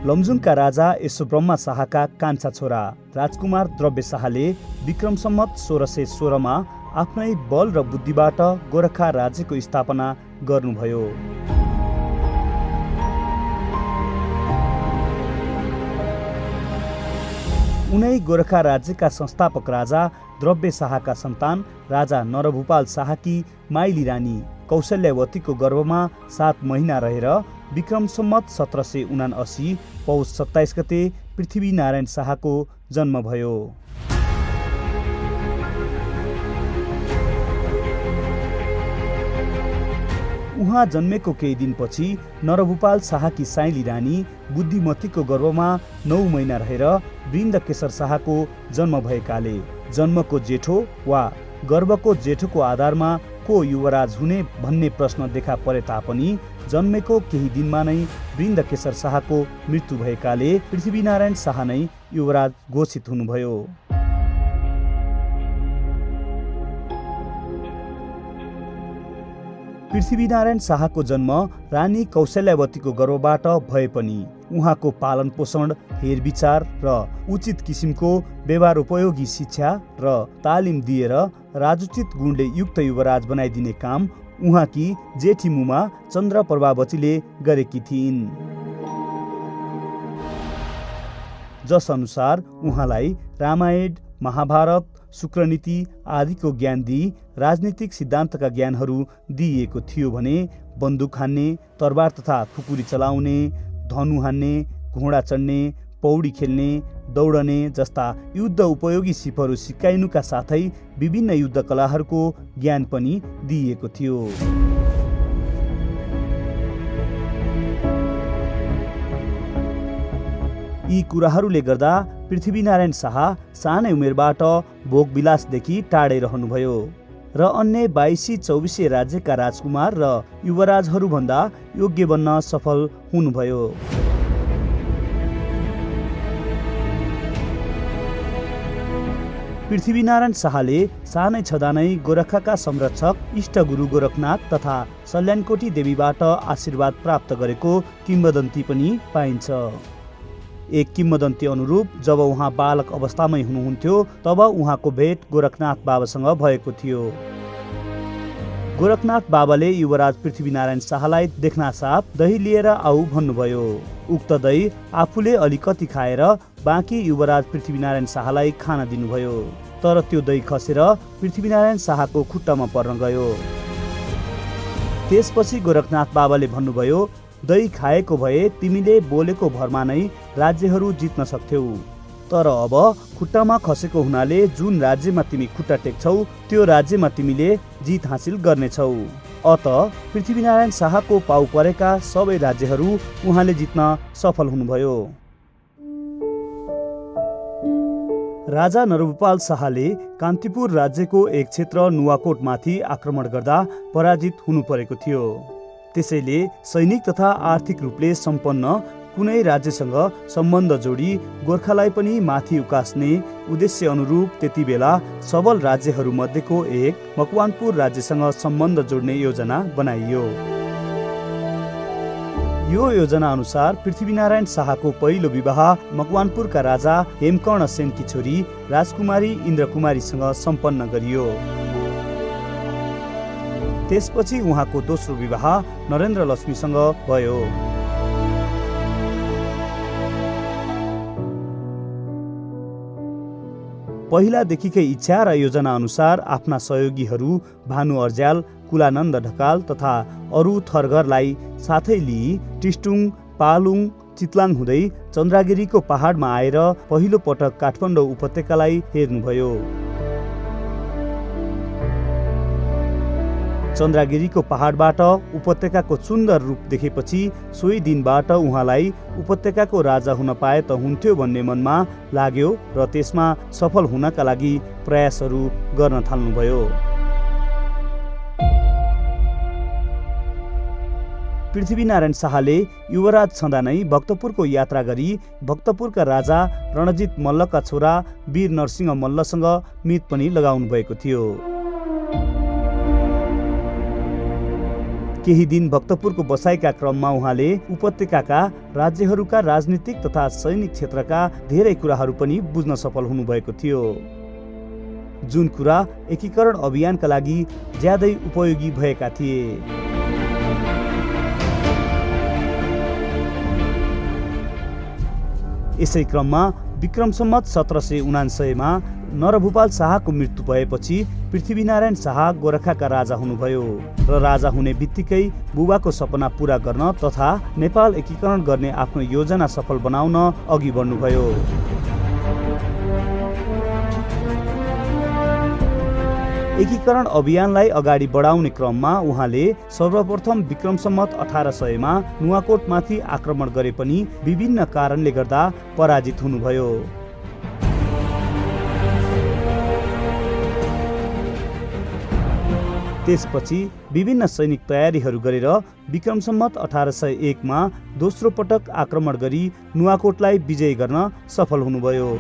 लमजुङका राजा यशोब्रह्मा शाहका कान्छा छोरा राजकुमार द्रव्य शाहले विक्रम सम्वत 1616 मा आफ्नै बल र बुद्धिबाट गोरखा राज्यको स्थापना गर्नुभयो। उनै गोरखा राज्यका संस्थापक राजा द्रव्य शाहका सन्तान राजा नरभूपाल शाहकी माइली रानी कौशल्यावतीको गर्भमा 7 महिना रहेर विक्रम सम्वत 1779 पौष 27 गते पृथ्वीनारायण शाहको जन्म भयो। उहाँ जन्मेको केही दिनपछि नरभूपाल शाहकी साइली रानी बुद्धिमतीको गर्भमा 9 महिना रहेर वृन्दकेशर शाहको जन्म भएकाले जन्मको जेठो वा गर्भको जेठोको आधारमा को युवराज हुने भन्ने प्रश्न देखा परे तापनि जन्मेको केही दिनमा नै वृन्दकेशर शाहको मृत्यु भएकाले पृथ्वीनारायण शाह नै युवराज घोषित हुनुभयो। पृथ्वीनारायण शाहको जन्म रानी कौशल्यावतीको गर्भबाट भए पनि उहाँको पालन पोषण, हेरविचार र उचित किसिमको व्यवहारोपयोगी शिक्षा र तालिम दिएर राजोचित गुणले युक्त युवराज बनाइदिने काम उहाँकी जेठी मुमा चन्द्र प्रभावतीले गरेकी थिइन्। जस अनुसार उहाँलाई रामायण, महाभारत, शुक्रनीति आदिको ज्ञान दिई राजनीतिक सिद्धान्तका ज्ञानहरू दिइएको थियो भने बन्दुक हान्ने, तरबार तथा खुकुरी चलाउने, धनु हान्ने, घोडा चढ्ने, पौडी खेल्ने, दौडने जस्ता युद्ध उपयोगी सिपहरू सिकाइनुका साथै विभिन्न युद्ध कलाहरूको ज्ञान पनि दिइएको थियो। यी कुराहरूले गर्दा पृथ्वीनारायण शाह सानै उमेरबाट भोगविलासदेखि टाढै रहनुभयो र अन्य 22-24 राज्यका राजकुमार र युवराजहरूभन्दा योग्य बन्न सफल हुनुभयो। पृथ्वीनारायण शाहले सानै छँदा नै गोरखाका संरक्षक इष्टगुरु गोरखनाथ तथा सल्यानकोटी देवीबाट आशीर्वाद प्राप्त गरेको किम्वदन्ती पनि पाइन्छ। एक किम्वदन्ती अनुरूप जब उहाँ बालक अवस्थामै हुनुहुन्थ्यो तब उहाँको भेट गोरखनाथ बाबासँग भएको थियो। गोरखनाथ बाबाले युवराज पृथ्वीनारायण शाहलाई देख्नासाथ दही लिएर आऊ भन्नुभयो। उक्त दही आफूले अलिकति खाएर बाँकी युवराज पृथ्वीनारायण शाहलाई खान दिनुभयो। तर त्यो दही खसेर पृथ्वीनारायण शाहको खुट्टामा पर्न गयो। त्यसपछि गोरखनाथ बाबाले भन्नुभयो, दही खाएको भए तिमीले बोलेको भरमा नै राज्यहरू जित्न सक्थ्यौ, तर अब खुट्टामा खसेको हुनाले जुन राज्यमा तिमी खुट्टा टेक्छौ त्यो राज्यमा तिमीले जित हासिल गर्नेछौ। अत पृथ्वीनारायण शाहको पाउ परेका सबै राज्यहरू उहाँले जित्न सफल हुनुभयो। राजा नरभूपाल शाहले कान्तिपुर राज्यको एक क्षेत्र नुवाकोटमाथि आक्रमण गर्दा पराजित हुनु परेको थियो। त्यसैले सैनिक तथा आर्थिक रूपले सम्पन्न कुनै राज्यसँग सम्बन्ध जोडी गोर्खालाई पनि माथि उकास्ने उद्देश्य अनुरूप त्यति बेला सबल राज्यहरू मध्येको एक मकवानपुर राज्यसँग सम्बन्ध जोड्ने योजना बनाइयो। यो योजना अनुसार पृथ्वीनारायण शाहको पहिलो विवाह मकवानपुरका राजा हेमकर्ण सेनकी छोरी राजकुमारी इन्द्रकुमारीसँग सम्पन्न गरियो। त्यसपछि उहाँको दोस्रो विवाह नरेन्द्र लक्ष्मीसँग भयो। पहिलादेखिकै इच्छा र योजना अनुसार आफ्ना सहयोगीहरू भानु अर्ज्याल, कुलानन्द ढकाल तथा अरू थरघरलाई साथै लिई टिस्टुङ, पालुङ, चितलाङ हुँदै चन्द्रागिरीको पहाडमा आएर पहिलो पटक काठमाडौँ उपत्यकालाई हेर्नुभयो। चन्द्रागिरीको पहाडबाट उपत्यकाको सुन्दर रूप देखेपछि सोही दिनबाट उहाँलाई उपत्यकाको राजा हुन पाए त हुन्थ्यो भन्ने मनमा लाग्यो र त्यसमा सफल हुनका लागि प्रयासहरू गर्न थाल्नुभयो। पृथ्वीनारायण शाहले युवराज छँदा नै भक्तपुरको यात्रा गरी भक्तपुरका राजा रणजित मल्लका छोरा वीर नरसिंह मल्लसँग मित पनि लगाउनु भएको थियो। केही दिन भक्तपुरको बसाइका क्रममा उहाँले उपत्यकाका राज्यहरूका राजनीतिक तथा सैनिक क्षेत्रका धेरै कुराहरू पनि बुझ्न सफल हुनुभएको थियो, जुन कुरा एकीकरण अभियानका लागि ज्यादै उपयोगी भएका थिए। यसै क्रममा विक्रम सम्वत 1799 मा नरभूपाल शाहको मृत्यु भएपछि पृथ्वीनारायण शाह गोरखाका राजा हुनुभयो र राजा हुने बित्तिकै बुबाको सपना पूरा गर्न तथा नेपाल एकीकरण गर्ने आफ्नो योजना सफल बनाउन अघि बढ्नुभयो। एकीकरण अभियानलाई अगाडि बढाउने क्रममा उहाँले सर्वप्रथम विक्रम सम्वत 1800 मा नुवाकोटमाथि आक्रमण गरे पनि विभिन्न कारणले गर्दा पराजित हुनुभयो। त्यसपछि विभिन्न सैनिक तयारीहरू गरेर विक्रम सम्वत 1801 मा दोस्रो पटक आक्रमण गरी नुवाकोटलाई विजय गर्न सफल हुनुभयो।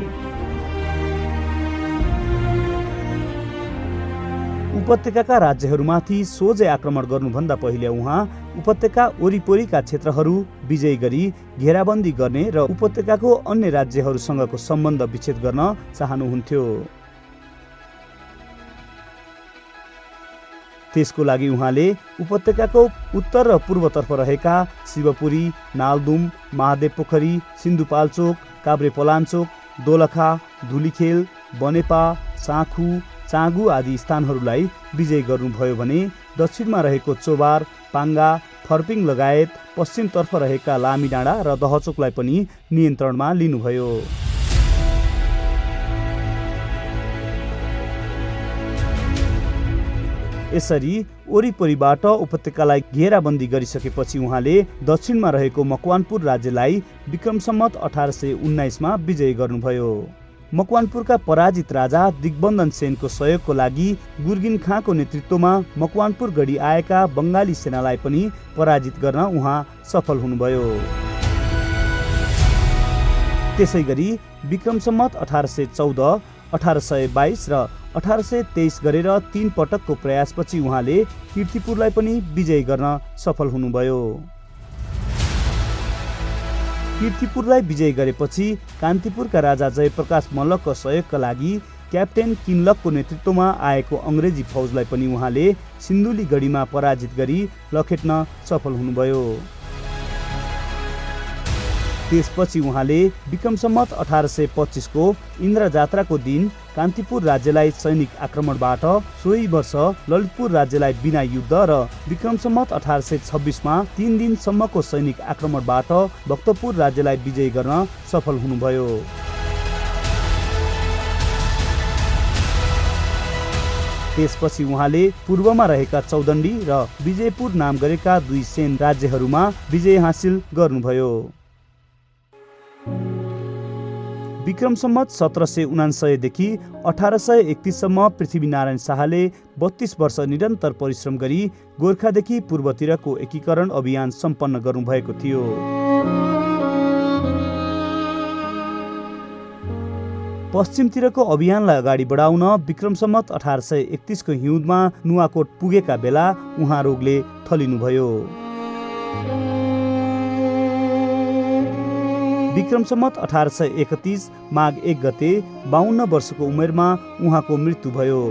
उपत्यकाका राज्यहरूमाथि सोझै आक्रमण गर्नुभन्दा पहिले उहाँ उपत्यका वरिपरिका क्षेत्रहरू विजय गरी घेराबन्दी गर्ने र उपत्यकाको अन्य राज्यहरूसँगको सम्बन्ध विच्छेद गर्न चाहनुहुन्थ्यो। त्यसको लागि उहाँले उपत्यकाको उत्तर र पूर्वतर्फ रहेका शिवपुरी, नालदुम, महादेव पोखरी, सिन्धुपाल्चोक, काभ्रेपलाञ्चोक, दोलखा, धुलीखेल, बनेपा, साँखु, चाँगु आदि स्थानहरूलाई विजय गर्नुभयो भने दक्षिणमा रहेको चोबार, पाङ्गा, फर्पिङ लगायत पश्चिमतर्फ रहेका लामीडाँडा र दहचोकलाई पनि नियन्त्रणमा लिनुभयो। यसरी वरिपरिबाट उपत्यकालाई घेराबन्दी गरिसकेपछि उहाँले दक्षिणमा रहेको मकवानपुर राज्यलाई विक्रम सम्वत 1819 मा विजय गर्नुभयो। मकवानपुरका पराजित राजा दिग्बन्धन सेनको सहयोगको लागि गुर्गिन खाँको नेतृत्वमा मकवानपुर गढी आएका बङ्गाली सेनालाई पनि पराजित गर्न उहाँ सफल हुनुभयो। त्यसै गरी विक्रम सम्वत 1814, 1822 र 1823 गरेर 3 पटकको प्रयासपछि उहाँले कीर्तिपुरलाई पनि विजय गर्न सफल हुनुभयो। कीर्तिपुरलाई विजय गरेपछि कान्तिपुरका राजा जयप्रकाश मल्लको सहयोगका लागि क्याप्टेन किनलकको नेतृत्वमा आएको अङ्ग्रेजी फौजलाई पनि उहाँले सिन्धुली गढीमा पराजित गरी लखेट्न सफल हुनुभयो। त्यसपछि उहाँले विक्रम सम्वत 1825 को इन्द्र जात्राको दिन कान्तिपुर राज्यलाई सैनिक आक्रमणबाट, सोही वर्ष ललितपुर राज्यलाई बिना युद्ध र विक्रम सम्वत 1826 मा 3 दिनसम्मको सैनिक आक्रमणबाट भक्तपुर राज्यलाई विजय गर्न सफल हुनुभयो। त्यसपछि उहाँले पूर्वमा रहेका चौदण्डी र विजयपुर नाम गरेका 2 सेन राज्यहरूमा विजय हासिल गर्नुभयो। विक्रम सम्वत 1799 देखि 1831 सम्म पृथ्वीनारायण शाहले 32 वर्ष निरन्तर परिश्रम गरी गोर्खादेखि पूर्वतिरको एकीकरण अभियान सम्पन्न गर्नुभएको थियो। पश्चिमतिरको अभियानलाई अगाडि बढाउन विक्रम सम्वत 1831 को हिउँदमा नुवाकोट पुगेका बेला उहाँ रोगले थलिनुभयो। विक्रम सम्वत 1831 माघ 1 गते 52 वर्षको उमेरमा उहाँको मृत्यु भयो।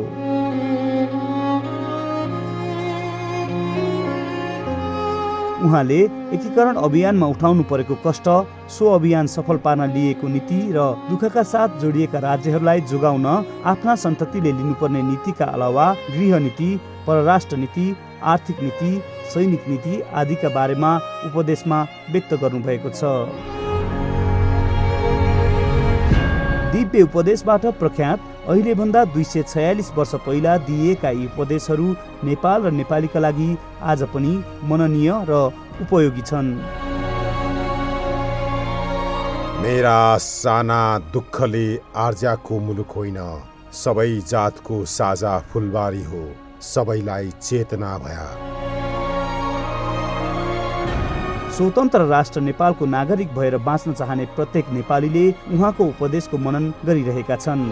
उहाँले एकीकरण अभियानमा उठाउनु परेको कष्ट, सो अभियान सफल पार्न लिएको नीति र दुःखका साथ जोडिएका राज्यहरूलाई जोगाउन आफ्ना सन्ततिले लिनुपर्ने नीतिका अलावा गृह नीति, परराष्ट्र नीति, आर्थिक नीति, सैनिक नीति आदिका बारेमा उपदेशमा व्यक्त गर्नुभएको छ। दिव्य उपदेशबाट प्रख्यात अहिले भन्दा 246 वर्ष पहिला दिएका यी उपदेशहरू नेपाल र नेपालीका लागि आज पनि मननीय र उपयोगी छन्। मेरा साना दुःखले आर्जाको मुलुक होइन, सबै जातको साझा फुलबारी हो, सबैलाई चेतना भया। स्वतन्त्र राष्ट्र नेपालको नागरिक भएर बाँच्न चाहने प्रत्येक नेपालीले उहाँको उपदेशको मनन गरिरहेका छन्।